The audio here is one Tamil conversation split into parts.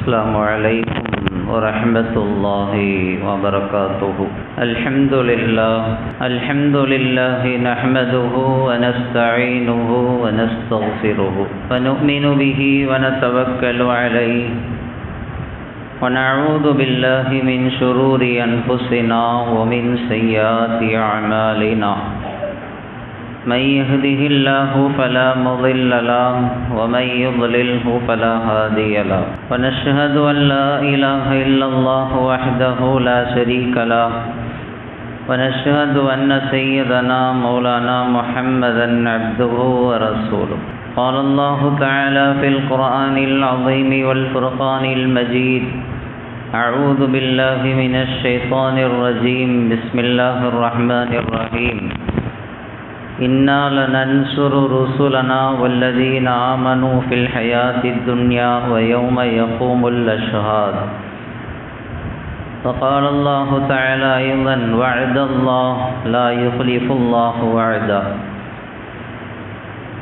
السلام عليكم ورحمة الله وبركاته. الحمد لله نحمده ونستعينه ونستغفره ونؤمن به ونتوكل عليه ونعوذ بالله من شرور أنفسنا ومن سيئات أعمالنا. من يهده الله فلا مضل له ومن يضلله فلا هادي له. ونشهد أن لا إله إلا الله وحده لا شريك له. ونشهد أن سيدنا مولانا محمدا عبده ورسوله. قال الله تعالى في القرآن العظيم والفرقان المجيد: أعوذ بالله من الشيطان الرجيم. بسم الله الرحمن الرحيم. إنا لننصر رسلنا والذين آمنوا في الحياة الدنيا ويوم يقوم الأشهاد. فقال الله تعالى أيضا: وعد الله لا يخلف الله وعده.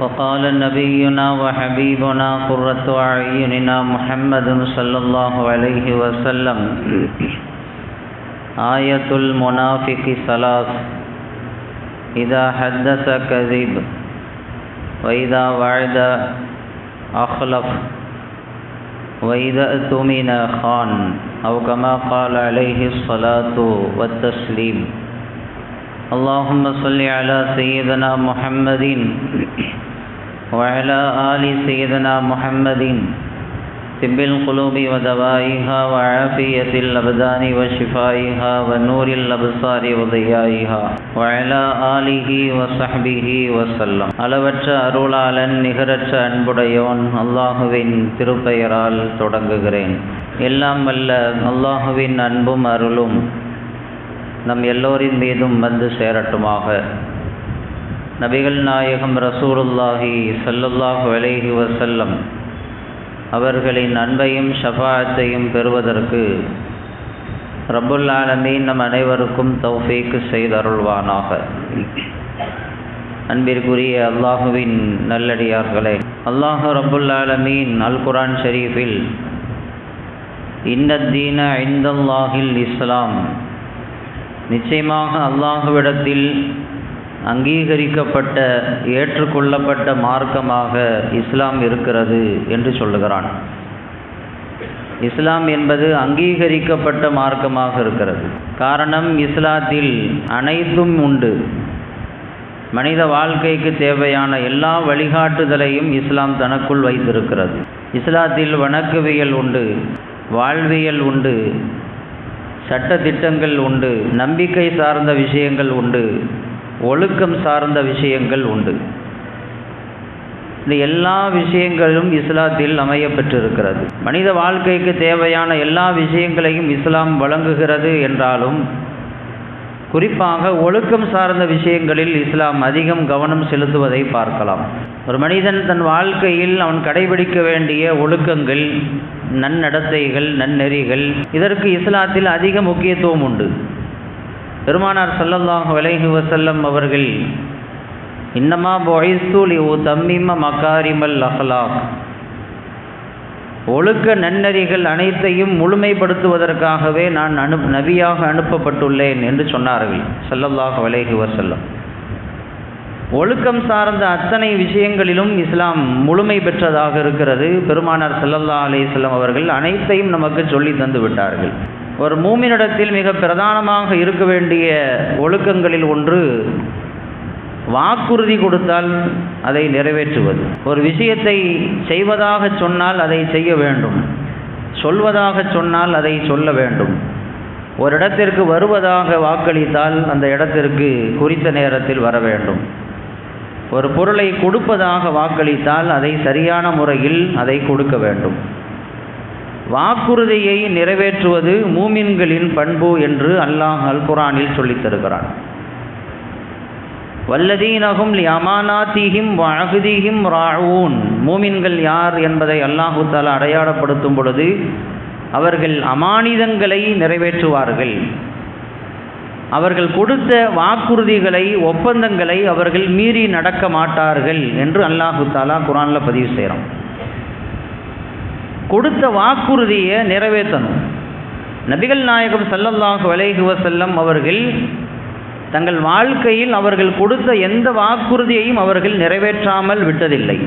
وقال نبينا وحبيبنا قرة أعيننا محمد صلى الله عليه وسلم: آية المنافق ثلاث: إذا حدث كذب وإذا وعد أخلف وإذا اؤتمن خان، أو كما قال عليه الصلاة والتسليم. اللهم صل على سيدنا محمد وعلى آل سيدنا محمد، طب القلوب ودوائها وعافية الأبدان وشفائها ونور الأبصار وضيائها وعلى آله وصحبه وسلم. அளவற்ற அருளாளன் நிகரற்ற அன்புடையோன் அல்லாஹுவின் திருப்பெயரால் தொடங்குகிறேன். எல்லாம் வல்ல அல்லாஹுவின் அன்பும் அருளும் நம் எல்லோரின் மீதும் வந்து சேரட்டுமாக. நபிகள் நாயகம் ரசூலுல்லாஹி ஸல்லல்லாஹு அலைஹி வஸல்லம் அவர்களின் அன்பையும் ஷஃபாஅத்தையும் பெறுவதற்கு ரப்புல் ஆலமீன் நம் அனைவருக்கும் தௌஃபீக் செய்தருள்வானாக. அன்பிற்குரிய அல்லாஹுவின் நல்லடியார்களே, அல்லாஹ் ரப்புல் ஆலமீன் அல் குர்ஆன் ஷரீஃபில் இன்னத்தீன இன்தல்லாஹில் இஸ்லாம், நிச்சயமாக அல்லாஹுவிடத்தில் அங்கீகரிக்கப்பட்ட ஏற்றுக்கொள்ளப்பட்ட மார்க்கமாக இஸ்லாம் இருக்கிறது என்று சொல்லுகிறான். இஸ்லாம் என்பது அங்கீகரிக்கப்பட்ட மார்க்கமாக இருக்கிறது. காரணம், இஸ்லாத்தில் அனைத்தும் உண்டு. மனித வாழ்க்கைக்கு தேவையான எல்லா வழிகாட்டுதலையும் இஸ்லாம் தனக்குள் வைத்திருக்கிறது. இஸ்லாத்தில் வணக்கவியல் உண்டு, வாழ்வியல் உண்டு, சட்ட திட்டங்கள் உண்டு, நம்பிக்கை சார்ந்த விஷயங்கள் உண்டு, ஒழுக்கம் சார்ந்த விஷயங்கள் உண்டு. இந்த எல்லா விஷயங்களும் இஸ்லாத்தில் அமைய பெற்றிருக்கிறது. மனித வாழ்க்கைக்கு தேவையான எல்லா விஷயங்களையும் இஸ்லாம் வழங்குகிறது என்றாலும், குறிப்பாக ஒழுக்கம் சார்ந்த விஷயங்களில் இஸ்லாம் அதிகம் கவனம் செலுத்துவதை பார்க்கலாம். ஒரு மனிதன் தன் வாழ்க்கையில் அவன் கடைபிடிக்க வேண்டிய ஒழுக்கங்கள், நன்னடத்தைகள், நன்னெறிகள், இதற்கு இஸ்லாத்தில் அதிக முக்கியத்துவம் உண்டு. பெருமானார் ஸல்லல்லாஹு அலைஹி வஸல்லம் அவர்கள் இன்னமா புஇஸ்து லிஉதம்மிம மகாரிமல் அக்லாக், ஒழுக்க நன்னெறிகள் அனைத்தையும் முழுமைப்படுத்துவதற்காகவே நான் நபியாக அனுப்பப்பட்டுள்ளேன் என்று சொன்னார்கள் ஸல்லல்லாஹு அலைஹி வஸல்லம். ஒழுக்கம் சார்ந்த அத்தனை விஷயங்களிலும் இஸ்லாம் முழுமை பெற்றதாக இருக்கிறது. பெருமானார் ஸல்லல்லாஹு அலைஹி வஸல்லம் அவர்கள் அனைத்தையும் நமக்கு சொல்லி தந்து விட்டார்கள். ஒரு மூமினிடத்தில் மிக பிரதானமாக இருக்க வேண்டிய ஒழுக்கங்களில் ஒன்று வாக்குறுதி கொடுத்தால் அதை நிறைவேற்றுவது. ஒரு விஷயத்தை செய்வதாக சொன்னால் அதை செய்ய வேண்டும், சொல்வதாக சொன்னால் அதை சொல்ல வேண்டும். ஒரு இடத்திற்கு வருவதாக வாக்களித்தால் அந்த இடத்திற்கு குறித்த நேரத்தில் வர வேண்டும். ஒரு பொருளை கொடுப்பதாக வாக்களித்தால் அதை சரியான முறையில் அதை கொடுக்க வேண்டும். வாக்குறுதியை நிறைவேற்றுவது மூமின்களின் பண்பு என்று அல்லாஹ் அல் குர்ஆனில் சொல்லித் தருகிறான். வல்லதீனஹும் லிஅமானாத்திஹிம் வஅஹ்திஹிம் ராஊன், மூமின்கள் யார் என்பதை அல்லாஹு தஆலா அடையாளப்படுத்தும் பொழுது அவர்கள் அமானிதங்களை நிறைவேற்றுவார்கள். அவர்கள் கொடுத்த வாக்குறுதிகளை, ஒப்பந்தங்களை அவர்கள் மீறி நடக்க மாட்டார்கள் என்று அல்லாஹு தஆலா குர்ஆனில் பதிவு செய்கிறான். கொடுத்த வாக்குறுதியை நிறைவேற்றணும். நபிகள் நாயகம் ஸல்லல்லாஹு அலைஹி வஸல்லம் அவர்கள் தங்கள் வாழ்க்கையில் அவர்கள் கொடுத்த எந்த வாக்குறுதியையும் அவர்கள் நிறைவேற்றாமல் விட்டதில்லை.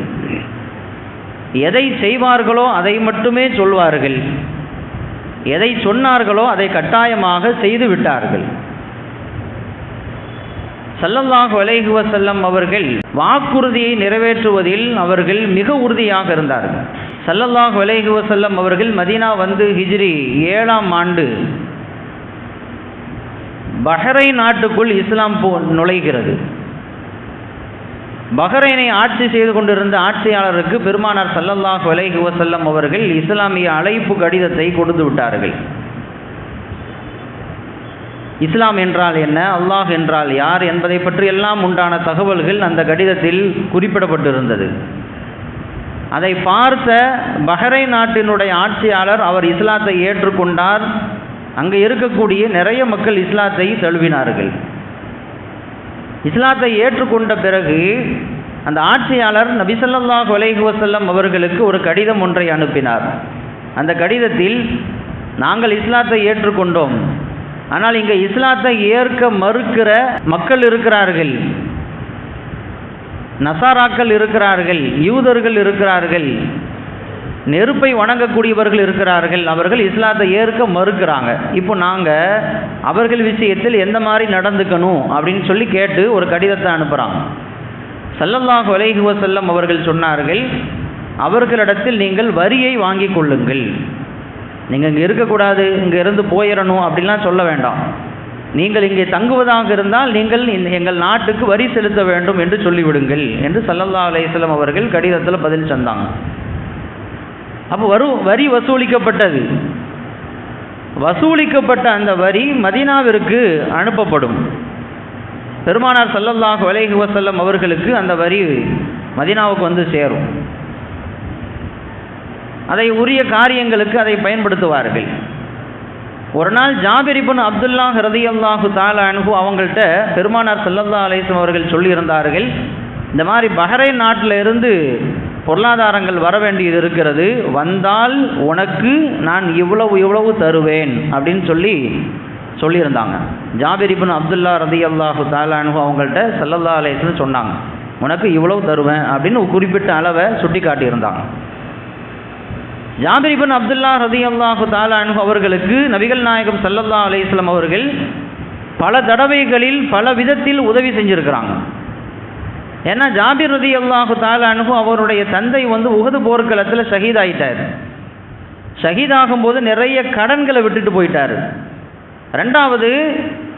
எதை செய்வார்களோ அதை மட்டுமே சொல்வார்கள், எதை சொன்னார்களோ அதை கட்டாயமாக செய்து விட்டார்கள். ஸல்லல்லாஹு அலைஹி வஸல்லம் அவர்கள் வாக்குறுதியை நிறைவேற்றுவதில் அவர்கள் மிக உறுதியாக இருந்தார்கள். ஸல்லல்லாஹு அலைஹி வஸல்லம் அவர்கள் மதீனா வந்து ஹிஜ்ரி 7ஆம் ஆண்டு பஹ்ரைன் நாட்டுக்குள் இஸ்லாம் நுழைகிறது. பஹ்ரைனை ஆட்சி செய்து கொண்டிருந்த ஆட்சியாளருக்கு பெருமானார் ஸல்லல்லாஹு அலைஹி வஸல்லம் அவர்கள் இஸ்லாமிய அழைப்பு கடிதத்தை கொடுத்து விட்டார்கள். இஸ்லாம் என்றால் என்ன, அல்லாஹ் என்றால் யார் என்பதை பற்றி எல்லாம் உண்டான தகவல்கள் அந்த கடிதத்தில் குறிப்பிடப்பட்டிருந்தது. அதை பார்த்த பஹ்ரைன் நாட்டினுடைய ஆட்சியாளர் அவர் இஸ்லாத்தை ஏற்றுக்கொண்டார். அங்கே இருக்கக்கூடிய நிறைய மக்கள் இஸ்லாத்தை தழுவினார்கள். இஸ்லாத்தை ஏற்றுக்கொண்ட பிறகு அந்த ஆட்சியாளர் நபி ஸல்லல்லாஹு அலைஹி வஸல்லம் அவர்களுக்கு ஒரு கடிதம் ஒன்றை அனுப்பினார். அந்த கடிதத்தில், நாங்கள் இஸ்லாத்தை ஏற்றுக்கொண்டோம், ஆனால் இங்கே இஸ்லாத்தை ஏற்க மறுக்கிற மக்கள் இருக்கிறார்கள், நசாராக்கள் இருக்கிறார்கள், யூதர்கள் இருக்கிறார்கள், நெருப்பை வணங்கக்கூடியவர்கள் இருக்கிறார்கள், அவர்கள் இஸ்லாத்தை ஏற்க மறுக்கிறாங்க. இப்போ நாங்கள் அவர்கள் விஷயத்தில் எந்த மாதிரி நடந்துக்கணும் அப்படின்னு சொல்லி கேட்டு ஒரு கடிதத்தை அனுப்புகிறாங்க. ஸல்லல்லாஹு அலைஹி வஸல்லம் அவர்கள் சொன்னார்கள், அவர்களிடத்தில் நீங்கள் வரியை வாங்கி கொள்ளுங்கள். நீங்கள் இங்கே இருக்கக்கூடாது, இங்கே இருந்து போயிடணும் அப்படின்லாம் சொல்ல வேண்டாம். நீங்கள் இங்கே தங்குவதாக இருந்தால் நீங்கள் எங்கள் நாட்டுக்கு வரி செலுத்த வேண்டும் என்று சொல்லிவிடுங்கள் என்று ஸல்லல்லாஹு அலைஹி வஸல்லம் அவர்கள் கடிதத்தில் பதில் தந்தாங்க. அப்போ வரி வசூலிக்கப்பட்டது. வசூலிக்கப்பட்ட அந்த வரி மதீனாவிற்கு அனுப்பப்படும். பெருமானார் ஸல்லல்லாஹு அலைஹி வஸல்லம் அவர்களுக்கு அந்த வரி மதீனாவுக்கு வந்து சேரும். அதை உரிய காரியங்களுக்கு அதை பயன்படுத்துவார்கள். ஒரு நாள் ஜாபிர் இப்னு அப்துல்லாஹ் ரலியல்லாஹு தஆலா அன்ஹு அவங்கள்ட்ட பெருமானார் ஸல்லல்லாஹு அலைஹி வஸல்லம் அவர்கள் சொல்லியிருந்தார்கள், இந்த மாதிரி பஹ்ரைன் நாட்டில் இருந்து பொருளாதாரங்கள் வர வேண்டியது இருக்கிறது, வந்தால் உனக்கு நான் இவ்வளவு தருவேன் அப்படின்னு சொல்லியிருந்தாங்க. ஜாபிர் இப்னு அப்துல்லா ரலியல்லாஹு தஆலா அன்ஹு அவங்கள்ட்ட ஸல்லல்லாஹு அலைஹி வஸல்லம் சொன்னாங்க, உனக்கு இவ்வளவு தருவேன் அப்படின்னு குறிப்பிட்ட அளவை சுட்டி காட்டியிருந்தாங்க. ஜாபிர் இப்னு அப்துல்லா ரலியல்லாஹு தஆலா அன்ஹு அவர்களுக்கு நபிகள் நாயகம் ஸல்லல்லாஹு அலைஹி வஸல்லம் அவர்கள் பல தடவைகளில் பல விதத்தில் உதவி செஞ்சுருக்கிறாங்க. ஏன்னா ஜாபிர் ரலியல்லாஹு தஆலா அன்ஹு அவருடைய தந்தை வந்து உஹது போர்க்களத்தில் ஷஹீதாயிட்டார். ஷஹீதாகும்போது நிறைய கடன்களை விட்டுட்டு போயிட்டார். ரெண்டாவது,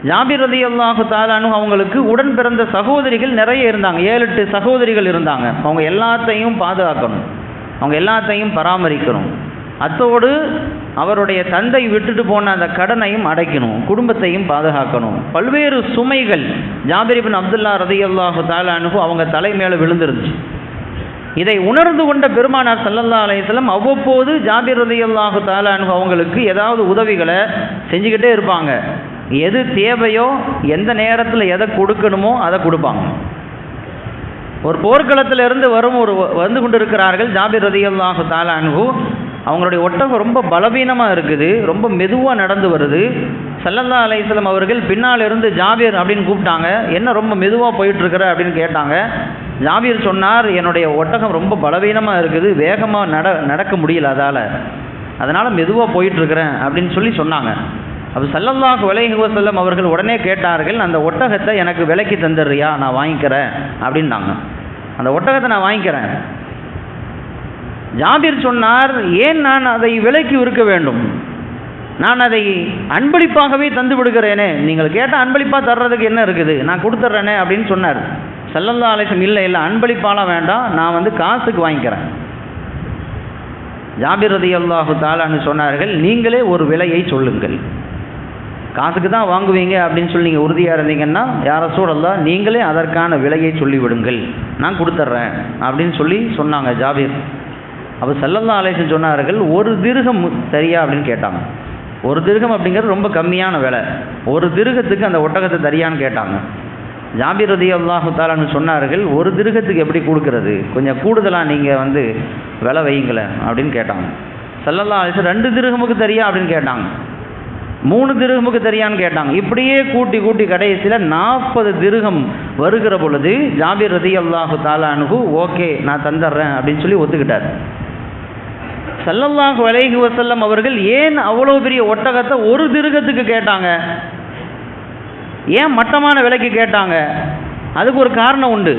ஜாபிர் ரலியல்லாஹு தஆலா அன்ஹு அவங்களுக்கு உடன் பிறந்த சகோதரிகள் நிறைய இருந்தாங்க. 7-8 சகோதரிகள் இருந்தாங்க. அவங்க எல்லாத்தையும் பாதுகாக்கணும், அவங்க எல்லாத்தையும் பராமரிக்கணும். அத்தோடு அவருடைய தந்தை விட்டுட்டு போன அந்த கடனையும் அடைக்கணும், குடும்பத்தையும் பாதுகாக்கணும். பல்வேறு சுமைகள் ஜாபிர் இப்னு அப்துல்லா ரலியல்லாஹு தஆலா அன்ஹு அவங்க தலை மேலே விழுந்துருந்துச்சு. இதை உணர்ந்து கொண்ட பெருமானார் ஸல்லல்லாஹு அலைஹி வஸல்லம் அவ்வப்போது ஜாபிர் ரலியல்லாஹு தஆலா அன்ஹு அவங்களுக்கு ஏதாவது உதவிகளை செஞ்சுக்கிட்டே இருப்பாங்க. எது தேவையோ, எந்த நேரத்தில் எதை கொடுக்கணுமோ அதை கொடுப்பாங்க. ஒரு போர்க்களத்திலிருந்து வந்து கொண்டிருக்கிறார்கள் ஜாபிர் ரலியல்லாஹு தஆலா அன்ஹு. அவங்களுடைய ஒட்டகம் ரொம்ப பலவீனமாக இருக்குது, ரொம்ப மெதுவாக நடந்து வருது. ஸல்லல்லாஹு அலைஹி வஸல்லம் அவர்கள் பின்னால் இருந்து ஜாபிர் அப்படின்னு கூப்பிட்டாங்க. என்ன ரொம்ப மெதுவாக போயிட்டுருக்கிற அப்படின்னு கேட்டாங்க. ஜாபிர் சொன்னார், என்னுடைய ஒட்டகம் ரொம்ப பலவீனமாக இருக்குது, வேகமாக நடக்க முடியல, அதனால் மெதுவாக போயிட்டுருக்கிறேன் அப்படின்னு சொன்னாங்க. அப்போ ஸல்லல்லாஹு அலைஹி வஸல்லம் அவர்கள் உடனே கேட்டார்கள், அந்த ஒட்டகத்தை எனக்கு விலைக்கு தந்துடுறியா, நான் வாங்கிக்கிறேன் அப்படின்னாங்க. அந்த ஒட்டகத்தை நான் வாங்கிக்கிறேன். ஜாபிர் சொன்னார், ஏன் நான் அதை விலைக்கு விற்க வேண்டும், நான் அதை அன்பளிப்பாகவே தந்து விடுகிறேனே, நீங்கள் கேட்ட அன்பளிப்பாக தர்றதுக்கு என்ன இருக்குது, நான் கொடுத்துட்றேனே அப்படின்னு சொன்னார். ஸல்லல்லாஹு அலைஹி வஸல்லம், இல்லை அன்பளிப்பாலாம் வேண்டாம், நான் வந்து காசுக்கு வாங்கிக்கிறேன். ஜாபிர் ரலியல்லாஹு தஆலா அன்ஹு சொன்னார்கள், நீங்களே ஒரு விலையை சொல்லுங்கள், காசுக்கு தான் வாங்குவீங்க அப்படின்னு சொல்லி நீங்கள் உறுதியாக இருந்தீங்கன்னா யா ரசூலல்லாஹ் நீங்களே அதற்கான விலையை சொல்லிவிடுங்கள், நான் கொடுத்துட்றேன் அப்படின்னு சொன்னாங்க ஜாபிர். அப்போ ஸல்லல்லாஹு அலைஹி வஸல்லம் சொன்னார்கள், ஒரு திர்ஹம் சரியா அப்படின்னு கேட்டாங்க. ஒரு திர்ஹம் அப்படிங்கிறது ரொம்ப கம்மியான விலை, ஒரு திர்ஹத்துக்கு அந்த ஒட்டகத்தை தரியான்னு கேட்டாங்க. ஜாபிர் ரலியல்லாஹு தஆலா அன்ஹு சொன்னார்கள், ஒரு திர்ஹத்துக்கு எப்படி கொடுக்கறது, கொஞ்சம் கூடுதலாக நீங்கள் வந்து விலை வையுங்களேன் அப்படின்னு கேட்டாங்க. ஸல்லல்லாஹு அலைஹி வஸல்லம் 2 திர்ஹமுக்கு தெரியா அப்படின்னு கேட்டாங்க, 3 திர்ஹமுக்கு தெரியான்னு கேட்டாங்க. இப்படியே கூட்டி கூட்டி கடைசியில் 40 திர்ஹம் வருகிற பொழுது ஜாபிர் ரலியல்லாஹு தஆலா அன்ஹு ஓகே நான் தந்துடுறேன் அப்படின்னு சொல்லி ஒத்துக்கிட்டார். ஸல்லல்லாஹு அலைஹி வஸல்லம் அவர்கள் ஏன் அவ்வளோ பெரிய ஒட்டகத்தை 1 திர்ஹத்துக்கு கேட்டாங்க, ஏன் மட்டமான விலைக்கு கேட்டாங்க? அதுக்கு ஒரு காரணம் உண்டு.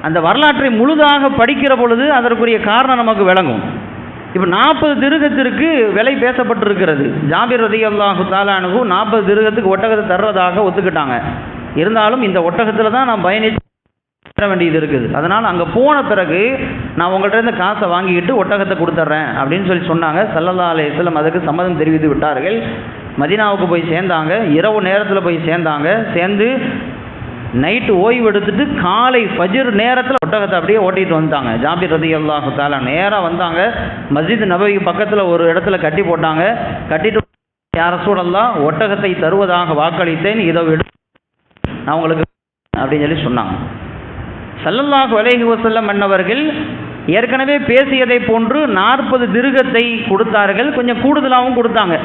அந்த வரலாற்றை முழுதாக படிக்கிற பொழுது அதற்குரிய காரணம் நமக்கு விளங்கும். இப்போ 40 திர்ஹத்திற்கு விலை பேசப்பட்டிருக்கிறது. ஜாபிர் ரலியல்லாஹு தஆலா அன்ஹு 40 திர்ஹத்துக்கு ஒட்டகத்தை தர்றதாக ஒத்துக்கிட்டாங்க. இருந்தாலும் இந்த ஒட்டகத்தில் தான் நான் பயணிச்சு தர வேண்டியது இருக்குது. அதனால் அங்கே போன பிறகு நான் உங்கள்கிட்ட இருந்து காசை வாங்கிக்கிட்டு ஒட்டகத்தை கொடுத்துட்றேன் அப்படின்னு சொல்லி சொன்னாங்க. ஸல்லல்லாஹு அலைஹி வஸல்லம் அதுக்கு சம்மதம் தெரிவித்து விட்டார்கள். மதீனாவுக்கு போய் சேர்ந்தாங்க. இரவு நேரத்தில் போய் சேர்ந்தாங்க. சேர்ந்து நைட்டு ஓய்வு எடுத்துட்டு காலை ஃபஜ்ர் நேரத்தில் ஒட்டகத்தை அப்படியே ஓட்டிகிட்டு வந்துட்டாங்க. ஜாபிர் ரலியல்லாஹு தஆலா நேராக வந்தாங்க. மஸ்ஜித் நபவி பக்கத்தில் ஒரு இடத்துல கட்டி போட்டாங்க. கட்டிட்டு யா ரசூலல்லாஹ் ஒட்டகத்தை தருவதாக வாக்களித்தேன், இதை நான் உங்களுக்கு அப்படின்னு சொல்லி சொன்னாங்க. ஸல்லல்லாஹு அலைஹி வஸல்லம் அன்னவர்கள் ஏற்கனவே பேசியதை போன்று 40 திர்ஹத்தை கொடுத்தார்கள். கொஞ்சம் கூடுதலாகவும் கொடுத்தாங்க.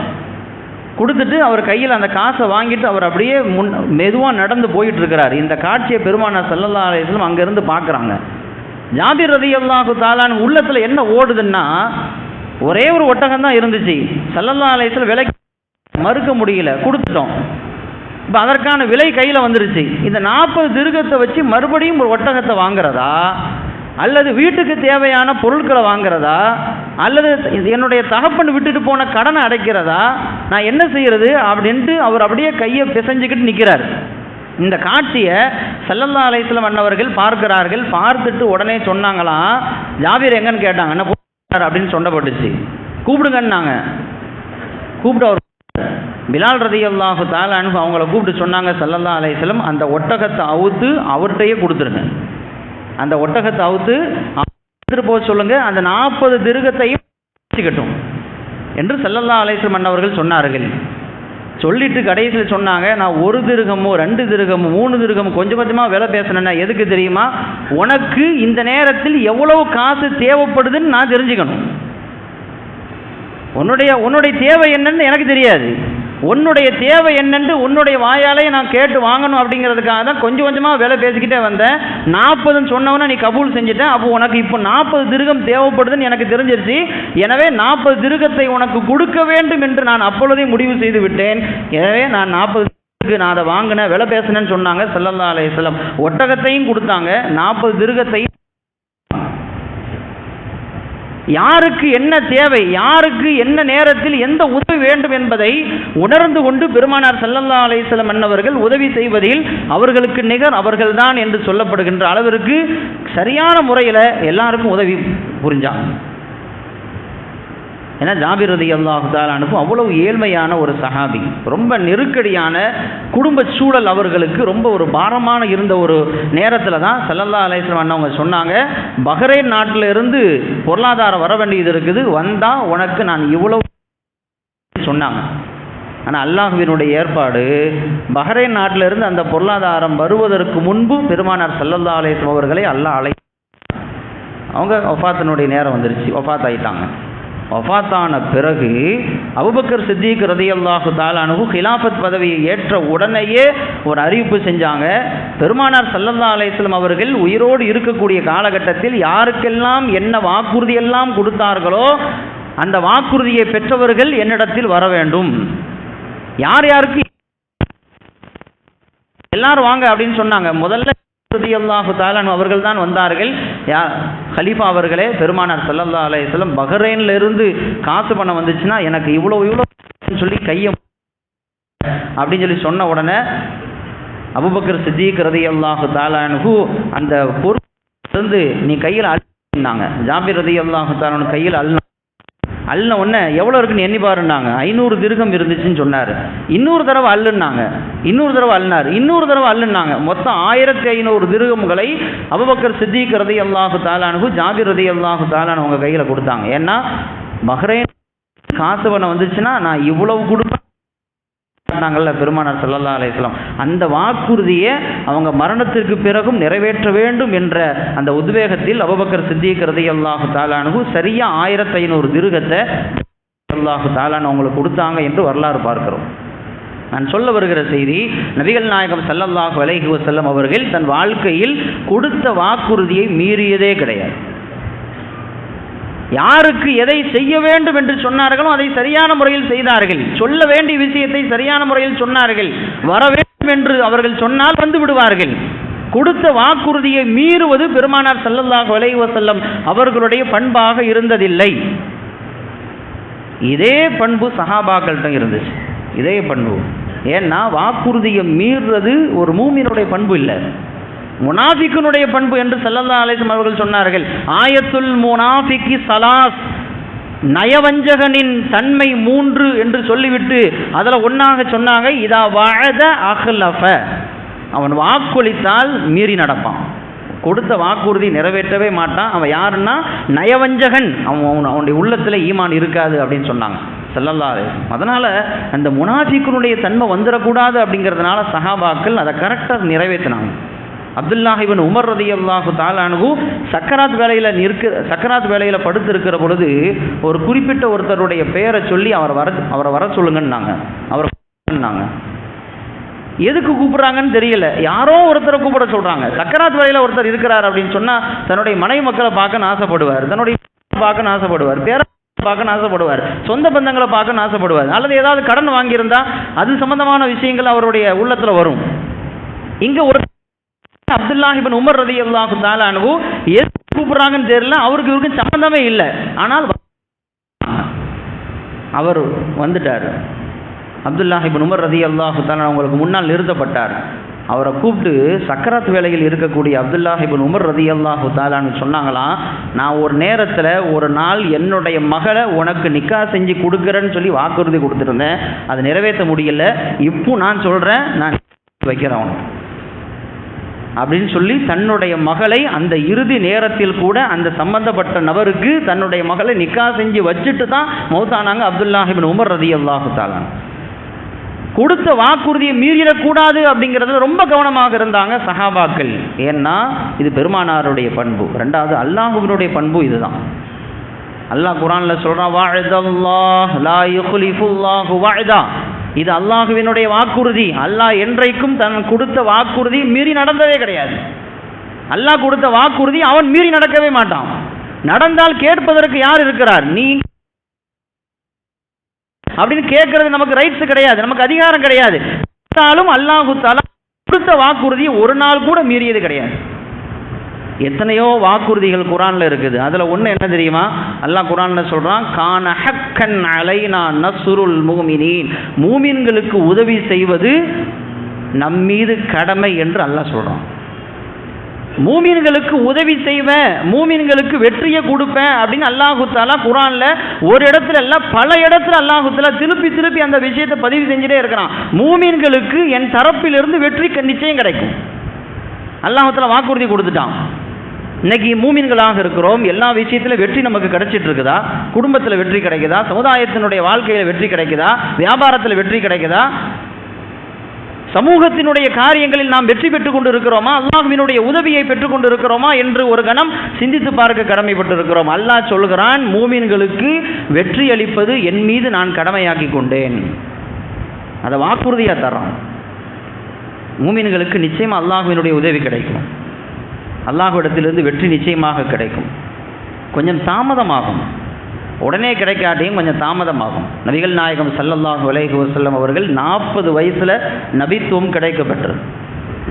கொடுத்துட்டு அவர் கையில் அந்த காசை வாங்கிட்டு அவர் அப்படியே மெதுவாக நடந்து போயிட்டு இருக்கிறார். இந்த காட்சியை பெருமானார் ஸல்லல்லாஹு அலைஹி வஸல்லம் அங்கேருந்து பார்க்குறாங்க. ஜாபிர் ரலியல்லாஹு தஆலா உள்ளத்தில் என்ன ஓடுதுன்னா, ஒரே ஒரு ஒட்டகம் தான் இருந்துச்சு. ஸல்லல்லாஹு அலைஹி வஸல்லம் விலைக்கு மறுக்க முடியல, கொடுத்துட்டோம். இப்போ அதற்கான விலை கையில் வந்துருச்சு. இந்த 40 திர்ஹத்தை வச்சு மறுபடியும் ஒரு ஒட்டகத்தை வாங்குறதா, அல்லது வீட்டுக்கு தேவையான பொருட்களை வாங்குறதா, அல்லது என்னுடைய தகப்பன் விட்டுட்டு போன கடனை அடைக்கிறதா, நான் என்ன செய்யறது அப்படின்ட்டு அவர் அப்படியே கையை பிசைஞ்சுக்கிட்டு நிற்கிறார். இந்த காட்சியை ஸல்லல்லாஹு அலைஹி வஸல்லம் அன்னவர்கள் பார்க்கிறார்கள். பார்த்துட்டு உடனே சொன்னாங்களாம், ஜாபிர் எங்கன்னு கேட்டாங்க. என்ன போறார் அப்படின்னு சொல்லப்பட்டுச்சு. கூப்பிடுங்கன்னாங்க. கூப்பிட்டு அவர் பிலால் ரலியல்லாஹு தஆலா அன்ஹு அவங்கள கூப்பிட்டு சொன்னாங்க, ஸல்லல்லாஹு அலைஹி வஸல்லம் அந்த ஒட்டகத்தை அவுத்து அவர்கிட்டயே கொடுத்துருங்க. அந்த ஒட்டகத்தை அவுத்து எடுத்துட்டு போக சொல்லுங்க, அந்த 40 திர்ஹத்தையும் வச்சுக்கட்டும் என்று ஸல்லல்லாஹு அலைஹி வஸல்லம் அன்னவர்கள் சொன்னார்கள். சொல்லிட்டு கடைசியில் சொன்னாங்க, நான் 1 திர்ஹமோ 2 திர்ஹமோ 3 திர்ஹமோ கொஞ்சம் கொஞ்சமாக விலை பேசினேன்னா எதுக்கு தெரியுமா, உனக்கு இந்த நேரத்தில் எவ்வளவு காசு தேவைப்படுதுன்னு நான் தெரிஞ்சுக்கணும். உன்னுடைய தேவை என்னன்னு எனக்கு தெரியாது. உன்னுடைய தேவை என்னென்று உன்னுடைய வாயாலே நான் கேட்டு வாங்கணும் அப்படிங்கிறதுக்காக தான் கொஞ்சம் கொஞ்சமாக விலை பேசிக்கிட்டே வந்தேன். 40ன்னு சொன்னவனா நீ கபூல் செஞ்சுட்டேன். அப்போ உனக்கு இப்போ 40 திர்ஹம் தேவைப்படுதுன்னு எனக்கு தெரிஞ்சிருச்சு. எனவே 40 திர்ஹத்தை உனக்கு கொடுக்க வேண்டும் என்று நான் அப்பொழுதே முடிவு செய்து விட்டேன். எனவே நான் 40 நான் அதை வாங்கினேன், விலை பேசினேன்னு சொன்னாங்க ஸல்லல்லாஹு அலைஹி வஸல்லம். ஒட்டகத்தையும் கொடுத்தாங்க, 40 திர்ஹத்தையும். யாருக்கு என்ன தேவை, யாருக்கு என்ன நேரத்தில் எந்த உதவி வேண்டும் என்பதை உணர்ந்து கொண்டு பெருமானார் ஸல்லல்லாஹு அலைஹி வஸல்லம் அன்னவர்கள் உதவி செய்வதில் அவர்களுக்கு நிகர் அவர்கள்தான் என்று சொல்லப்படுகின்ற அளவிற்கு சரியான முறையில் எல்லாருக்கும் உதவி புரிஞ்சாங்க. ஏன்னா ஜாபிர் ரலியல்லாஹு தஆலா அன்ஹு அவ்வளவு ஏழ்மையான ஒரு சஹாபி, ரொம்ப நெருக்கடியான குடும்ப சூழல் அவர்களுக்கு ரொம்ப ஒரு பாரமான இருந்த ஒரு நேரத்தில் தான் ஸல்லல்லாஹு அலைஹி வஸல்லம் அண்ணவங்க சொன்னாங்க, பஹ்ரைன் நாட்டில் இருந்து பொருளாதாரம் வர வேண்டியது இருக்குது, வந்தால் உனக்கு நான் இவ்வளவு சொன்னாங்க. ஆனால் அல்லாஹ்வினுடைய ஏற்பாடு, பஹ்ரைன் நாட்டில் இருந்து அந்த பொருளாதாரம் வருவதற்கு முன்பு பெருமானார் ஸல்லல்லாஹு அலைஹி வஸல்லம் அவர்களை அல்லாஹ் அவங்க வஃபாத்தினுடைய நேரம் வந்துருச்சு, வஃபாத் ஆகிட்டாங்க. வஃபாத்தான பிறகு அபூபக்கர் சித்திக் ரலியல்லாஹு தஆலா அன்ஹு கிலாஃபத் பதவியை ஏற்ற உடனேயே ஒரு அறிவிப்பு செஞ்சாங்க. பெருமானார் ஸல்லல்லாஹு அலைஹி வஸல்லம் அவர்கள் உயிரோடு இருக்கக்கூடிய காலகட்டத்தில் யாருக்கெல்லாம் என்ன வாக்குறுதியெல்லாம் கொடுத்தார்களோ அந்த வாக்குறுதியை பெற்றவர்கள் என்னிடத்தில் வர வேண்டும். யார் யாருக்கு எல்லாரும் வாங்க அப்படின்னு சொன்னாங்க. முதல்ல ரலியல்லாஹு தஆலா அவர்கள் தான் வந்தார்கள். கலீஃபா அவர்களே, பெருமானார் ஸல்லல்லாஹு அலைஹி வஸல்லம் பஹ்ரைன்ல இருந்து காசு பணம் வந்துச்சுன்னா எனக்கு இவ்வளோ சொல்லி கையை அப்படின்னு சொல்லி சொன்ன உடனே அபூபக்கர் சித்திக் ரலியல்லாஹு தஆலா அன்ஹு அந்த பொறுப்பிலிருந்து நீ கையில் அள்ளினாங்க. ஜாபிர் ரலியல்லாஹு தஆலா கையில் அள்ளின உடனே எவ்வளோ இருக்குன்னு எண்ணி பாருன்னாங்க. 500 திர்ஹம் இருந்துச்சுன்னு சொன்னார். இன்னொரு தடவை அள்ளுனாங்க, இன்னொரு தடவை அள்ளினார், இன்னொரு தடவை அள்ளுனாங்க. மொத்தம் 1500 திர்ஹம்களை அபூபக்கர் சித்திக் ரலியல்லாஹு தஆலா அன்ஹு ஜாபிர் ரலியல்லாஹு தஆலா அவங்க கையில் கொடுத்தாங்க. ஏன்னா பஹ்ரைன் காசு பணம் வந்துச்சுன்னா நான் இவ்வளவு கொடுப்பேன் நாங்கள்ல பெருமானார் ஸல்லல்லாஹு அலைஹி வஸல்லம் அந்த வாக்குறுதியை அவங்க மரணத்திற்கு பிறகும் நிறைவேற்ற வேண்டும் என்ற அந்த உத்வேகத்தில் அபூபக்கர் சித்திக் ரலியல்லாஹு தஆலா அன்ஹு சரியா 1500 திர்ஹத்தை ரலியல்லாஹு தஆலா அவங்களுக்கு கொடுத்தாங்க என்று வரலாறு பார்க்கிறோம். நான் சொல்ல வருகிற செய்தி, நபிகள் நாயகம் ஸல்லல்லாஹு அலைஹி வஸல்லம் அவர்கள் தன் வாழ்க்கையில் கொடுத்த வாக்குறுதியை மீறியதே கிடையாது. யாருக்கு எதை செய்ய வேண்டும் என்று சொன்னார்களோ அதை சரியான முறையில் செய்தார்கள். சொல்ல வேண்டிய விஷயத்தை சரியான முறையில் சொன்னார்கள். வர வேண்டும் என்று அவர்கள் சொன்னால் வந்து விடுவார்கள். கொடுத்த வாக்குறுதியை மீறுவது பெருமானார் ஸல்லல்லாஹு அலைஹி வஸல்லம் அவர்களுடைய பண்பாக இருந்ததில்லை. இதே பண்பு சஹாபாக்கள்கிட்ட இருந்துச்சு. இதே பண்பு. ஏன்னா வாக்குறுதியை மீறுறது ஒரு மூமினுடைய பண்பு இல்லை, முனாஃபிக்குனுடைய பண்பு என்று ஸல்லல்லாஹு அலைஹி வஸல்லம் அவர்கள் சொன்னார்கள். ஆயத்துல் முனாஃபிகி ஸலாஸ், நயவஞ்சகனின் தன்மை 3 என்று சொல்லிவிட்டு அதில் ஒன்றாக சொன்னாங்க, இதா வஅத அஹ்லஃப, அவன் வாக்குளித்தால் மீறி நடப்பான். கொடுத்த வாக்குறுதி நிறைவேற்றவே மாட்டான். அவன் யாருன்னா நயவஞ்சகன், அவனுடைய உள்ளத்தில் ஈமான் இருக்காது அப்படின்னு சொன்னாங்க ஸல்லல்லாஹு அலைஹி வஸல்லம். அதனால் அந்த முனாஃபிக்குனுடைய தன்மை வந்துடக்கூடாது அப்படிங்கிறதுனால சஹாபாக்கள் அதை கரெக்டாக நிறைவேற்றினாங்க. அப்துல்லாஹ் இப்னு உமர் ரலியல்லாஹு தஆலா அன்ஹு சக்கராத் வேளையில் படுத்து இருக்கிற பொழுது ஒரு குறிப்பிட்ட ஒருத்தருடைய பெயரை சொல்லி அவரை வர சொல்லுங்கன்னாங்க. அவர் சொன்னாங்க. எதுக்கு கூப்பிடுறாங்கன்னு தெரியல, யாரோ ஒருத்தரை கூப்பிட சொல்றாங்க. சக்கராத் வேளையில் ஒருத்தர் இருக்கிறார் அப்படின்னு சொன்னா தன்னுடைய மனைவி மக்களை பார்க்க ஆசைப்படுவார், தன்னுடைய பார்க்க ஆசைப்படுவார், பேர பார்க்க ஆசைப்படுவார், சொந்த பந்தங்களை பார்க்க ஆசைப்படுவார், அல்லது ஏதாவது கடன் வாங்கியிருந்தா அது சம்பந்தமான விஷயங்கள் அவருடைய உள்ளத்துல வரும். இங்க ஒரு அப்துல்லாஹ் இப்னு உமர் ரலியல்லாஹு தஆலா அன்ஹு எதுக்கு கூப்பிடுறாங்கன்னு தெரியல, அவருக்கு இவருக்கு சம்பந்தமே இல்லை. ஆனால் அவர் வந்துட்டார். அப்துல்லாஹ் இப்னு உமர் ரலியல்லாஹு தஆலா அவங்களுக்கு முன்னால் நிறுத்தப்பட்டார். அவரை கூப்பிட்டு சக்கராத் வேளையில் இருக்கக்கூடிய அப்துல்லாஹ் இப்னு உமர் ரலியல்லாஹு தஆலான்னு சொன்னாங்களாம், நான் ஒரு நேரத்தில் ஒரு நாள் என்னுடைய மகளை உனக்கு நிக்கா செஞ்சு கொடுக்குறேன்னு சொல்லி வாக்குறுதி கொடுத்துருந்தேன், அது நிறைவேற்ற முடியல. இப்போ நான் சொல்கிறேன், நான் வைக்கிறேன் அவனுக்கு அப்படின்னு சொல்லி தன்னுடைய மகளை அந்த இறுதி நேரத்தில் கூட அந்த சம்பந்தப்பட்ட நபருக்கு தன்னுடைய மகளை நிக்கா செஞ்சு வச்சுட்டு தான் மௌத்தானாங்க அப்துல்லாஹ் இப்னு உமர் ரலியல்லாஹு தஆலா. கொடுத்த வாக்குறுதியை மீறிடக்கூடாது அப்படிங்கிறதுல ரொம்ப கவனமாக இருந்தாங்க சஹாபாக்கள். ஏன்னா இது பெருமானாருடைய பண்பு. ரெண்டாவது அல்லாஹ்வினுடைய பண்பு இதுதான். அல்லாஹ் குர்ஆன்ல சொல்றான், வஅதல்லாஹ் லா யுக்லிஃபுல்லாஹு வஅதா, இது அல்லாஹ்வினுடைய வாக்குறுதி. அல்லாஹ் என்றைக்கும் தன் கொடுத்த வாக்குறுதி மீறி நடந்ததே கிடையாது. அல்லாஹ் கொடுத்த வாக்குறுதி அவன் மீறி நடக்கவே மாட்டான். நடந்தால் கேட்பதற்கு யார் இருக்கிறார்? நீ அப்படின்னு கேட்கறது நமக்கு ரைட்ஸ் கிடையாது, நமக்கு அதிகாரம் கிடையாது. அல்லாஹு தஆலா கொடுத்த வாக்குறுதியை ஒரு நாள் கூட மீறியது கிடையாது. எத்தனையோ வாக்குறுதிகள் குர்ஆன்ல இருக்குது. அதுல ஒண்ணு என்ன தெரியுமா? அல்லாஹ் குர்ஆன்ல சொல்றான், கான ஹக்கன் அலைனா நஸ்ருல் முஃமினீன், மூமின்களுக்கு உதவி செய்வது நம் மீது கடமை என்று அல்லாஹ் சொல்றான். மூமின்களுக்கு உதவி செய்வேன், மூமின்களுக்கு வெற்றியை கொடுப்பேன் அப்படின்னு அல்லாஹு தஆலா குர்ஆன்ல ஒரு இடத்துல இல்ல பல இடத்துல அல்லாஹு தஆலா திருப்பி திருப்பி அந்த விஷயத்தை பதிவு செஞ்சுட்டே இருக்கிறான். மூமின்களுக்கு என் தரப்பிலிருந்து வெற்றி நிச்சயம் கிடைக்கும். அல்லாஹு தஆலா வாக்குறுதி கொடுத்துட்டான். இன்னைக்கு மூமின்களாக இருக்கிறோம், எல்லா விஷயத்திலும் வெற்றி நமக்கு கிடைச்சிட்டு இருக்குதா? குடும்பத்தில் வெற்றி கிடைக்குதா? சமுதாயத்தினுடைய வாழ்க்கையில் வெற்றி கிடைக்குதா? வியாபாரத்தில் வெற்றி கிடைக்குதா? சமூகத்தினுடைய காரியங்களில் நாம் வெற்றி பெற்றுக் கொண்டு இருக்கிறோமா? அல்லாஹ்வினுடைய உதவியை பெற்றுக் கொண்டு இருக்கிறோமா என்று ஒரு கணம் சிந்தித்து பார்க்க கடமைப்பட்டு இருக்கிறோம். அல்லாஹ் சொல்கிறான், மூமின்களுக்கு வெற்றி அளிப்பது என் மீது நான் கடமையாக்கி கொண்டேன். அதை வாக்குறுதியா தர்றான். மூமின்களுக்கு நிச்சயமா அல்லாஹ்வினுடைய உதவி கிடைக்கும், அல்லாஹ்விடத்திலிருந்து வெற்றி நிச்சயமாக கிடைக்கும். கொஞ்சம் தாமதமாகும், உடனே கிடைக்காட்டியும் கொஞ்சம் தாமதமாகும். நபிகள் நாயகம் ஸல்லல்லாஹு அலைஹி வஸல்லம் அவர்கள் 40 வயசுல நபித்துவம் கிடைக்கப்பட்டது.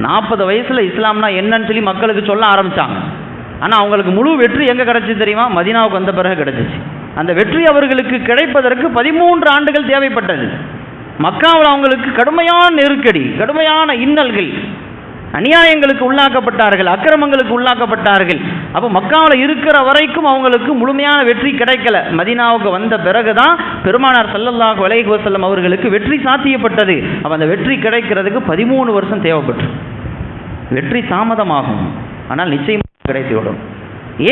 40 வயசுல இஸ்லாம்னா என்னன்னு சொல்லி மக்களுக்கு சொல்ல ஆரம்பிச்சாங்க. ஆனால் அவங்களுக்கு முழு வெற்றி எங்கே கிடைச்சிது தெரியுமா? மதீனாவுக்கு வந்த பிறகு கிடைச்சிச்சு. அந்த வெற்றி அவர்களுக்கு கிடைப்பதற்கு 13 ஆண்டுகள் தேவைப்பட்டது. மக்காவில் அவங்களுக்கு கடுமையான நெருக்கடி, கடுமையான இன்னல்கள், அநியாயங்களுக்கு உள்ளாக்கப்பட்டார்கள், அக்கிரமங்களுக்கு உள்ளாக்கப்பட்டார்கள். அப்போ மக்காவில் இருக்கிற வரைக்கும் அவங்களுக்கு முழுமையான வெற்றி கிடைக்கல. மதீனாவுக்கு வந்த பிறகுதான் பெருமானார் ஸல்லல்லாஹு அலைஹி வஸல்லம் அவர்களுக்கு வெற்றி சாத்தியப்பட்டது. அப்போ அந்த வெற்றி கிடைக்கிறதுக்கு 13 வருஷம் தேவைப்பட்டு. வெற்றி தாமதமாகும், ஆனால் நிச்சயமாக கிடைத்துவிடும்.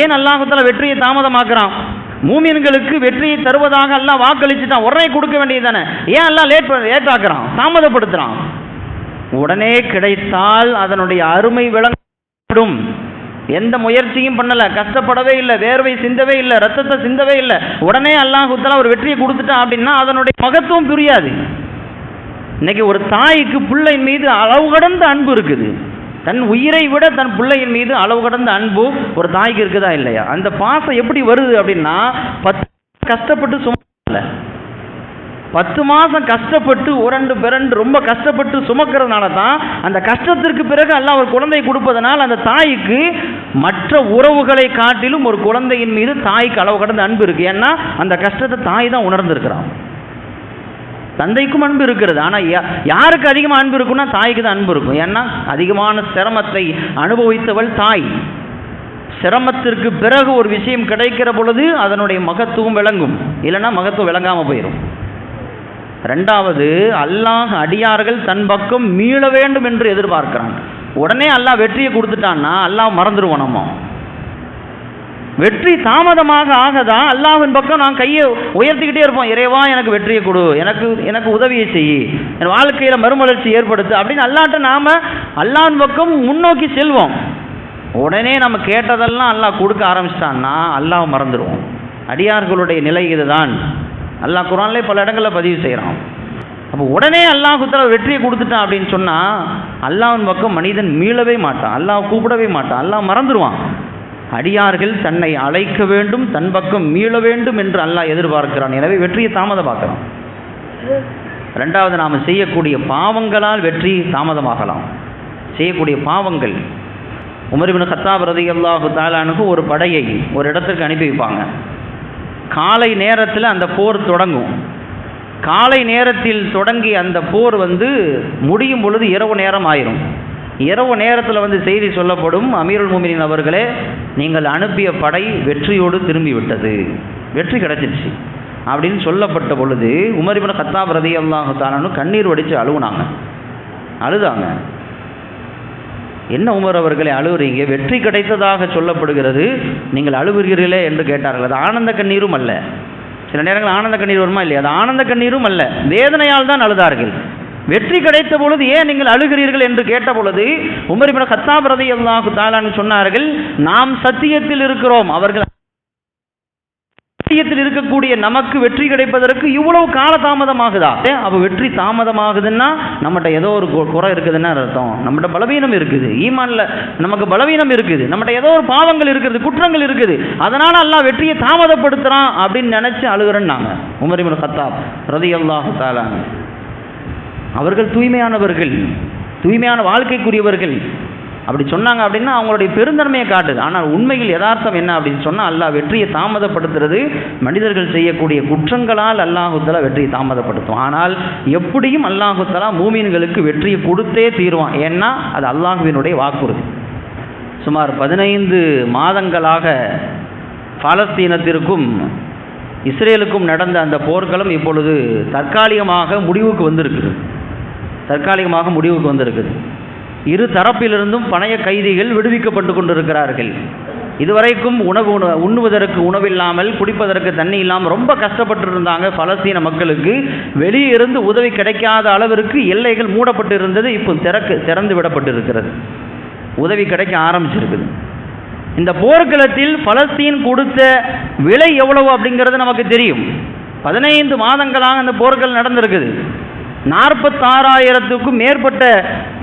ஏன் அல்லாஹ் தஆலா வெற்றியை தாமதமாக்குறான்? மூமின்களுக்கு வெற்றியை தருவதாக அல்லாஹ் வாக்களிச்சுட்டான், உடனே கொடுக்க வேண்டியது தானே. ஏன் அல்லாஹ் லேட் ஆக்குறான், தாமதப்படுத்துறான்? உடனே கிடைத்தால் அதனுடைய அருமை விளங்கும். எந்த முயற்சியும் பண்ணலை, கஷ்டப்படவே இல்லை, வேர்வை சிந்தவே இல்லை, ரத்தத்தை சிந்தவே இல்லை. உடனே அல்லாஹ் தஆலா ஒரு வெற்றியை கொடுத்துட்டான் அப்படின்னா அதனுடைய மகத்துவம் புரியாது. இன்னைக்கு ஒரு தாய்க்கு பிள்ளையின் மீது அளவு கடந்த அன்பு இருக்குது. தன் உயிரை விட தன் பிள்ளையின் மீது அளவு கடந்த அன்பு ஒரு தாய்க்கு இருக்குதா இல்லையா? அந்த பாசம் எப்படி வருது அப்படின்னா 10 கஷ்டப்பட்டு சுமக்கல, 10 மாதம் கஷ்டப்பட்டு உரண்டு பிறண்டு ரொம்ப கஷ்டப்பட்டு சுமக்கிறதுனால தான் அந்த கஷ்டத்திற்கு பிறகு அல்லாஹ் ஒரு குழந்தை கொடுப்பதனால் அந்த தாய்க்கு மற்ற உறவுகளை காட்டிலும் ஒரு குழந்தையின் மீது தாய்க்கு அளவு கடந்த அன்பு இருக்கு. ஏன்னா அந்த கஷ்டத்தை தாய் தான் உணர்ந்திருக்கிறான். தந்தைக்கும் அன்பு இருக்கிறது, ஆனால் யாருக்கு அதிகமாக அன்பு இருக்குன்னா தாய்க்கு தான் அன்பு இருக்கும். ஏன்னா அதிகமான சிரமத்தை அனுபவித்தவள் தாய். சிரமத்திற்கு பிறகு ஒரு விஷயம் கிடைக்கிற பொழுது அதனுடைய மகத்துவம் விளங்கும், இல்லைன்னா மகத்துவம் விளங்காமல் போயிடும். 2வது, அல்லாஹ் அடியார்கள் தன் பக்கம் மீள வேண்டும் என்று எதிர்பார்க்கிறான். உடனே அல்லாஹ் வெற்றியை கொடுத்துட்டான்னா அல்லாஹ் மறந்துடுவோம். நம்ம வெற்றி தாமதமாக ஆகதான் அல்லாஹ்வின் பக்கம் நான் கையை உயர்த்திக்கிட்டே இருப்போம். இறைவா எனக்கு வெற்றியை கொடு, எனக்கு உதவியை செய், என் வாழ்க்கையில் மறுமலர்ச்சி ஏற்படுத்து அப்படின்னு அல்லாஹ்ட்ட நாம் அல்லாஹ்வின் பக்கம் முன்னோக்கி செல்வோம். உடனே நம்ம கேட்டதெல்லாம் அல்லாஹ் கொடுக்க ஆரம்பிச்சிட்டான்னா அல்லாஹ் மறந்துடுவோம். அடியார்களுடைய நிலை இதுதான். அல்லாஹ் குர்ஆன்லே பல இடங்களில் பதிவு செய்கிறான். அப்போ உடனே அல்லாஹ் தஆலா வெற்றியை கொடுத்துட்டான் அப்படின்னு சொன்னால் அல்லாஹ்வின் பக்கம் மனிதன் மீளவே மாட்டான், அல்லாஹ் கூப்பிடவே மாட்டான், அல்லாஹ் மறந்துடுவான். அடியார்கள் தன்னை அழைக்க வேண்டும், தன் பக்கம் மீள வேண்டும் என்று அல்லாஹ் எதிர்பார்க்கிறான். எனவே வெற்றியை தாமதமாக்கலாம். 2வது, நாம் செய்யக்கூடிய பாவங்களால் வெற்றி தாமதமாகலாம். செய்யக்கூடிய பாவங்கள். உமர் இப்னு கத்தாப் ரலியல்லாஹு தஆலா அன்ஹு ஒரு படையை ஒரு இடத்துக்கு அனுப்பி வைப்பாங்க. காலை நேரத்தில் அந்த போர் தொடங்கும். காலை நேரத்தில் தொடங்கி அந்த போர் முடியும் பொழுது இரவு நேரம் ஆயிரும். இரவு நேரத்தில் செய்தி சொல்லப்படும், அமீருல் முஃமினீன் அவர்களே, நீங்கள் அனுப்பிய படை வெற்றியோடு திரும்பி விட்டது, வெற்றி கிடைச்சிருச்சு அப்படின்னு சொல்லப்பட்ட பொழுது உமர் இப்னு கத்தாப் ரலியல்லாஹு தஆலா அன்ஹு கண்ணீர் வடித்து அழுதாங்க. என்ன உமர் அவர்களை அழுகுறீங்க? வெற்றி கிடைத்ததாக சொல்லப்படுகிறது, நீங்கள் அழுகிறீர்களே என்று கேட்டார்கள். அது ஆனந்த கண்ணீரும் அல்ல. சில நேரங்கள் ஆனந்த கண்ணீர் வருமா இல்லையா? அது ஆனந்த கண்ணீரும் அல்ல, வேதனையால் தான் அழுதார்கள். வெற்றி கிடைத்த பொழுது ஏன் நீங்கள் அழுகிறீர்கள் என்று கேட்ட பொழுது உமர் இப்னு கத்தாப் ரலியல்லாஹு தஆலா அன்ஹு சொன்னார்கள், நாம் சத்தியத்தில் இருக்கிறோம், அவர்கள் சத்தியத்தில் இருக்கக்கூடிய நமக்கு வெற்றி கிடைப்பதற்கு இவ்வளவு கால தாமதமாகுதா? அப்போ வெற்றி தாமதமாகுதுன்னா நம்மகிட்ட ஏதோ ஒரு குறை இருக்குதுன்னா அர்த்தம், நம்மகிட்ட பலவீனம் இருக்குது, ஈமான்ல நமக்கு பலவீனம் இருக்குது, நம்மகிட்ட ஏதோ ஒரு பாவங்கள் இருக்குது, குற்றங்கள் இருக்குது, அதனால அல்லாஹ் வெற்றியை தாமதப்படுத்துறான் அப்படின்னு நினைச்சு அழுகிறேன்னாங்க உமர் இப்னு கத்தாப் ரலியல்லாஹு தஆலா. அவர்கள் தூய்மையானவர்கள், தூய்மையான வாழ்க்கைக்குரியவர்கள். அப்படி சொன்னாங்க அப்படின்னா அவங்களுடைய பெருந்தன்மையை காட்டுது. ஆனால் உண்மையில் யதார்த்தம் என்ன அப்படின்னு சொன்னால் அல்லாஹ் வெற்றியை தாமதப்படுத்துறது மனிதர்கள் செய்யக்கூடிய குற்றங்களால் அல்லாஹு தஆலா வெற்றியை தாமதப்படுத்தும். ஆனால் எப்படியும் அல்லாஹு தஆலா மூமின்களுக்கு வெற்றியை கொடுத்தே தீருவான். ஏன்னா அது அல்லாஹ்வினுடைய வாக்குறுதி. சுமார் 15 மாதங்களாக பாலஸ்தீனத்திற்கும் இஸ்ரேலுக்கும் நடந்த அந்த போர்க்களம் இப்பொழுது தற்காலிகமாக முடிவுக்கு வந்திருக்குது. இரு தரப்பிலிருந்தும் பணைய கைதிகள் விடுவிக்கப்பட்டு கொண்டிருக்கிறார்கள். இதுவரைக்கும் உண்ணுவதற்கு உணவில்லாமல், குடிப்பதற்கு தண்ணி இல்லாமல் ரொம்ப கஷ்டப்பட்டு இருந்தாங்க பலஸ்தீன மக்களுக்கு. வெளியே இருந்து உதவி கிடைக்காத அளவிற்கு எல்லைகள் மூடப்பட்டு இருந்தது. இப்போ திறந்து விடப்பட்டிருக்கிறது, உதவி கிடைக்க ஆரம்பிச்சிருக்குது. இந்த போர்க்களத்தில் பலஸ்தீன் கொடுத்த விலை எவ்வளவு அப்படிங்கிறது நமக்கு தெரியும். 15 மாதங்களாக அந்த போர்கள் நடந்திருக்குது. 46,000க்கும் மேற்பட்ட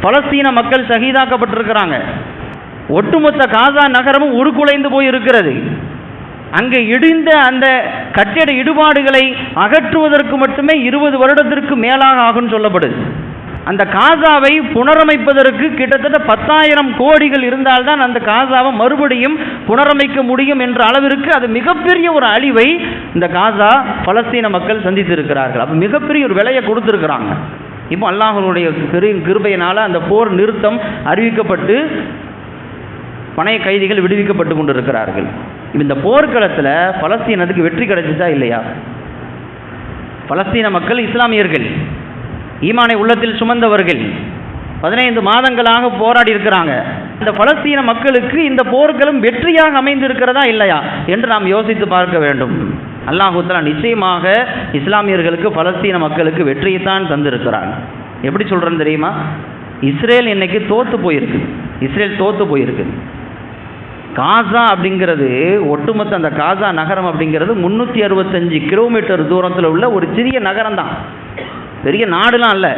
பலஸ்தீன மக்கள் ஷஹீதாக்கப்பட்டிருக்கிறாங்க. ஒட்டுமொத்த காசா நகரமும் உருக்குலைந்து போய் இருக்கிறது. அங்கே இடிந்த அந்த கட்டிட இடுபாடுகளை அகற்றுவதற்கு மட்டுமே 20 வருடத்திற்கு மேலாக ஆகும்னு சொல்லப்படுது. அந்த காசாவை புனரமைப்பதற்கு கிட்டத்தட்ட 10,000 கோடிகள் இருந்தால்தான் அந்த காசாவை மறுபடியும் புனரமைக்க முடியும் என்ற அளவிற்கு அது மிகப்பெரிய ஒரு அழிவை இந்த காசா பலஸ்தீன மக்கள் சந்தித்திருக்கிறார்கள். அப்போ மிகப்பெரிய ஒரு விலையை கொடுத்துருக்கிறாங்க. இப்போ அல்லாஹ்வுடைய கிருபையினால் அந்த போர் நிறுத்தம் அறிவிக்கப்பட்டு பணைய கைதிகள் விடுவிக்கப்பட்டு கொண்டிருக்கிறார்கள். இந்த போர்க்களத்தில் பலஸ்தீனத்துக்கு வெற்றி கிடைச்சிச்சா இல்லையா? பலஸ்தீன மக்கள் இஸ்லாமியர்கள், ஈமானை உள்ளத்தில் சுமந்தவர்கள், 15 மாதங்களாக போராடி இருக்கிறாங்க. இந்த பலஸ்தீன மக்களுக்கு இந்த போர்களும் வெற்றியாக அமைந்திருக்கிறதா இல்லையா என்று நாம் யோசித்து பார்க்க வேண்டும். அல்லாஹ் தஆலா நிச்சயமாக இஸ்லாமியர்களுக்கு, பலஸ்தீன மக்களுக்கு வெற்றியைத்தான் தந்திருக்கிறான். எப்படி சொல்கிறேன்னு தெரியுமா? இஸ்ரேல் இன்னைக்கு தோற்று போயிருக்கு. காசா அப்படிங்கிறது ஒட்டுமொத்த அந்த காசா நகரம் அப்படிங்கிறது 365 கிலோமீட்டர் தூரத்தில் உள்ள ஒரு சிறிய நகரம் தான், பெரிய நாடுலாம் இல்லை.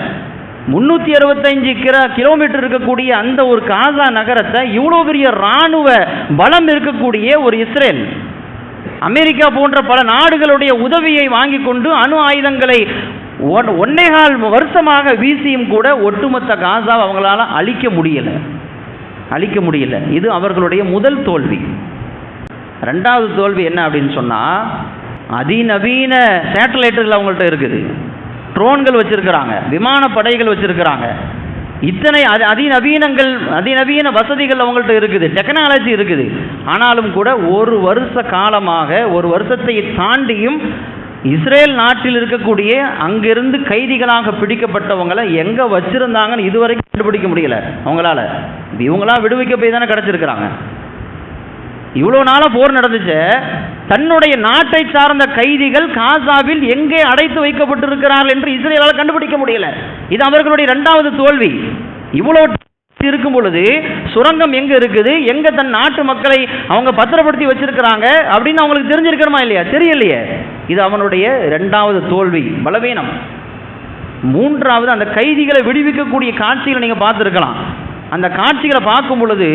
365 கிலோமீட்டர் இருக்கக்கூடிய அந்த ஒரு காசா நகரத்தை இவ்வளோ பெரிய இராணுவ பலம் இருக்கக்கூடிய ஒரு இஸ்ரேல், அமெரிக்கா போன்ற பல நாடுகளுடைய உதவியை வாங்கி கொண்டு அணு ஆயுதங்களை 1.25 வருஷமாக வீசியும் கூட ஒட்டுமொத்த காசாவை அவங்களால அழிக்க முடியல. இது அவர்களுடைய முதல் தோல்வி. ரெண்டாவது தோல்வி என்ன அப்படின்னு சொன்னால், அதிநவீன சேட்டலைட்டுகள் அவங்கள்ட்ட இருக்குது, ட்ரோன்கள் வச்சிருக்கிறாங்க, விமான படைகள் வச்சிருக்கிறாங்க, இத்தனை அதிநவீன வசதிகள் அவங்கள்ட்ட இருக்குது, டெக்னாலஜி இருக்குது. ஆனாலும் கூட ஒரு வருஷத்தை தாண்டியும் இஸ்ரேல் நாட்டில் இருக்கக்கூடிய அங்கிருந்து கைதிகளாக பிடிக்கப்பட்டவங்களை எங்கே வச்சிருந்தாங்கன்னு இதுவரைக்கும் கண்டுபிடிக்க முடியல அவங்களால. இவங்களா விடுவிக்க போய் தானே கிடச்சிருக்கிறாங்க. இவ்வளோ நாளாக போர் நடந்துச்சு, தன்னுடைய நாட்டை சார்ந்த கைதிகள் காசாவில் எங்கே அடைத்து வைக்கப்பட்டிருக்கிறார்கள் என்று இஸ்ரேலால் கண்டுபிடிக்க முடியல. இது அவர்களுடைய இரண்டாவது தோல்வி. இவ்வளோ இருக்கும் பொழுது சுரங்கம் எங்க இருக்குது, எங்க தன் நாட்டு மக்களை அவங்க பத்திரப்படுத்தி வச்சிருக்கிறாங்க அப்படின்னு அவங்களுக்கு தெரிஞ்சிருக்கிறமா இல்லையா? தெரியலையே. இது அவனுடைய இரண்டாவது தோல்வி, பலவீனம். மூன்றாவது, அந்த கைதிகளை விடுவிக்கக்கூடிய காட்சிகளை நீங்க பார்த்துருக்கலாம். அந்த காட்சிகளை பார்க்கும் பொழுது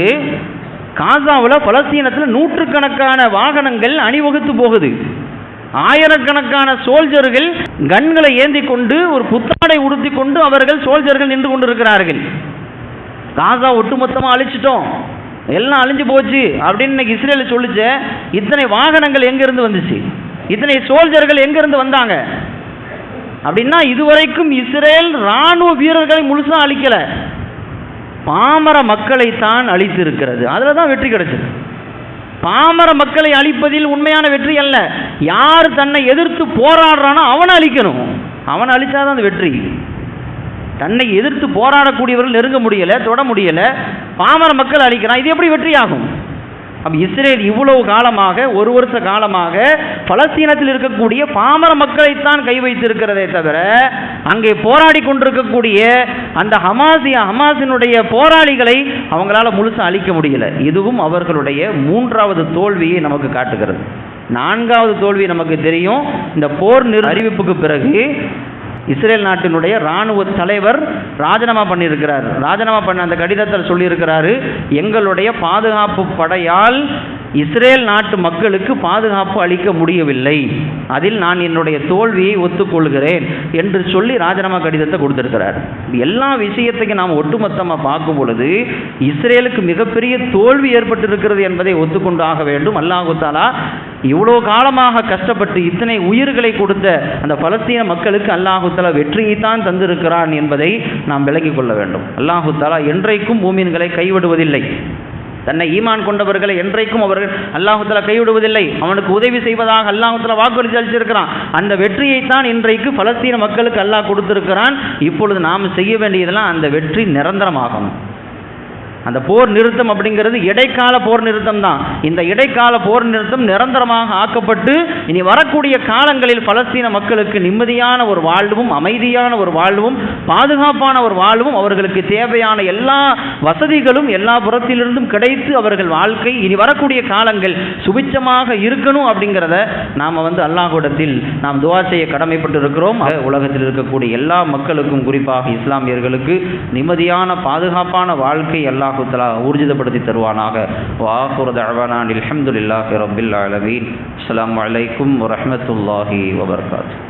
காசாவில் பலஸ்தீனத்தில் நூற்றுக்கணக்கான வாகனங்கள் அணிவகுத்து போகுது, ஆயிரக்கணக்கான சோல்ஜர்கள் கன்களை ஏந்தி கொண்டு ஒரு புத்தாடை உடுத்தி கொண்டு அவர்கள் சோல்ஜர்கள் நின்று கொண்டிருக்கிறார்கள். காசா ஒட்டுமொத்தமாக அழிச்சிட்டோம், எல்லாம் அழிஞ்சு போச்சு அப்படின்னு இன்னைக்கு இஸ்ரேல் சொல்லிச்சு. இத்தனை வாகனங்கள் எங்கிருந்து வந்துச்சு, இத்தனை சோல்ஜர்கள் எங்கிருந்து வந்தாங்க அப்படின்னா, இதுவரைக்கும் இஸ்ரேல் இராணுவ வீரர்களை முழுசாக அழிக்கல, பாமர மக்களைத்தான் அழித்திருக்கிறது. அதில் தான் வெற்றி கிடைச்சது. பாமர மக்களை அழிப்பதில் உண்மையான வெற்றி அல்ல, யார் தன்னை எதிர்த்து போராடுறானோ அவனை அழிக்கணும், அவனை அழிச்சாதான் அந்த வெற்றி. தன்னை எதிர்த்து போராடக்கூடியவர்கள் நெருங்க முடியல, தொட முடியல, பாமர மக்கள் அழிக்கிறான், இது எப்படி வெற்றி ஆகும்? அப்ப இஸ்ரேல் இவ்வளவு காலமாக, ஒரு வருஷ காலமாக பலஸ்தீனத்தில் இருக்கக்கூடிய பாமர மக்களைத்தான் கை வைத்திருக்கிறதே தவிர அங்கே போராடி கொண்டிருக்கக்கூடிய அந்த ஹமாஸினுடைய போராளிகளை அவங்களால முழுசா அழிக்க முடியல. இதுவும் அவர்களுடைய மூன்றாவது தோல்வியை நமக்கு காட்டுகிறது. நான்காவது தோல்வி நமக்கு தெரியும். இந்த போர் அறிவிப்புக்கு பிறகு இஸ்ரேல் நாட்டினுடைய இராணுவ தலைவர் ராஜினாமா பண்ணியிருக்கிறார். ராஜினாமா பண்ண அந்த கடிதத்தில் சொல்லியிருக்கிறாரு, எங்களுடைய பாதுகாப்பு படையால் இஸ்ரேல் நாட்டு மக்களுக்கு பாதுகாப்பு அளிக்க முடியவில்லை, அதில் நான் என்னுடைய தோல்வியை ஒத்துக்கொள்கிறேன் என்று சொல்லி ராஜினாமா கடிதத்தை கொடுத்திருக்கிறார். எல்லா விஷயத்தையும் நாம் ஒட்டுமொத்தமாக பார்க்கும் பொழுது இஸ்ரேலுக்கு மிகப்பெரிய தோல்வி ஏற்பட்டிருக்கிறது என்பதை ஒத்துக்கொண்டு ஆக வேண்டும். அல்லாஹ் தஆலா இவ்வளோ காலமாக கஷ்டப்பட்டு இத்தனை உயிர்களை கொடுத்த அந்த பலஸ்தீன மக்களுக்கு அல்லாஹ் தஆலா வெற்றியைத்தான் தந்திருக்கிறான் என்பதை நாம் விளங்கிக் கொள்ள வேண்டும். அல்லாஹ் தஆலா என்றைக்கும் மூமின்களை கைவிடுவதில்லை, தன்னை ஈமான் கொண்டவர்களை என்றைக்கும் அவர்கள் அல்லாஹ் தஆலா கைவிடுவதில்லை, அவனுக்கு உதவி செய்வதாக அல்லாஹ் தஆலா வாக்குறுதி அளித்திருக்கிறான். அந்த வெற்றியைத்தான் இன்றைக்கு பலஸ்தீன மக்களுக்கு அல்லாஹ் கொடுத்திருக்கிறான். இப்பொழுது நாம் செய்ய வேண்டியதெல்லாம் அந்த வெற்றி நிரந்தரமாகணும். அந்த போர் நிறுத்தம் அப்படிங்கிறது இடைக்கால போர் நிறுத்தம் தான். இந்த இடைக்கால போர் நிறுத்தம் நிரந்தரமாக ஆக்கப்பட்டு இனி வரக்கூடிய காலங்களில் பலஸ்தீன மக்களுக்கு நிம்மதியான ஒரு வாழ்வும், அமைதியான ஒரு வாழ்வும், பாதுகாப்பான ஒரு வாழ்வும், அவர்களுக்கு தேவையான எல்லா வசதிகளும் எல்லா புறத்திலிருந்தும் கிடைத்து அவர்கள் வாழ்க்கை இனி வரக்கூடிய காலங்கள் சுபிட்சமாக இருக்கணும் அப்படிங்கிறத நாம் அல்லாஹ்விடத்தில் நாம் துஆ செய்ய கடமைப்பட்டு இருக்கிறோம். உலகத்தில் இருக்கக்கூடிய எல்லா மக்களுக்கும், குறிப்பாக இஸ்லாமியர்களுக்கு நிம்மதியான பாதுகாப்பான வாழ்க்கை அல்லாஹ் ஊர்ஜிதப்படுத்தி தருவானாக. வாஹிரு தஅவானா அல்ஹம்துலில்லாஹி ரப்பில் ஆலமீன். அஸ்ஸலாமு அலைக்கும் வரஹ்மத்துல்லாஹி வபரகாத்துஹு.